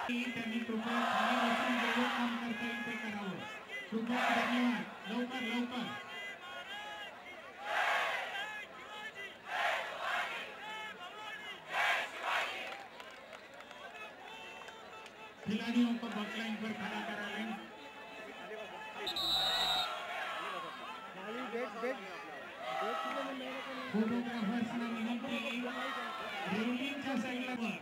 त्यांनी कृपया खाली बसून जेवढं काम करता येईल ते करावं. कृपया धन्यवाद. लवकर लवकर. खिलाड़ियों को बकलाइन पर खड़ा करा लें. फोटोग्राफर्सना विनंती रेलिंगच्या साईडला वर.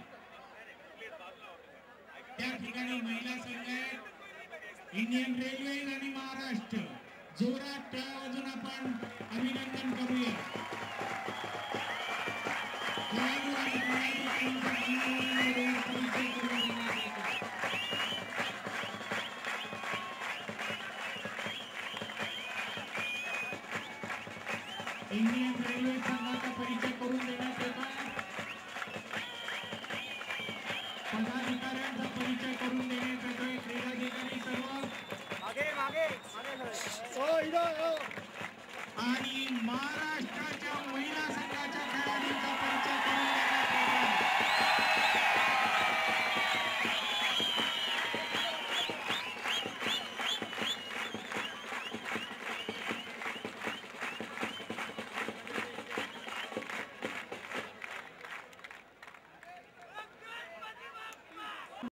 त्या ठिकाणी महिला संघ आहेत. इंडियन रेल्वे आणि महाराष्ट्र जोरात टाळ्या वाजवून आपण अभिनंदन करूया. इंडियन रेल्वे संघाचा परिचय करून देण्यात येतो. पदाधिकाऱ्यांचा परिचय करून देण्यात येतोय. क्रीडाधिकारी सर्व मागे मागे आणि महाराष्ट्र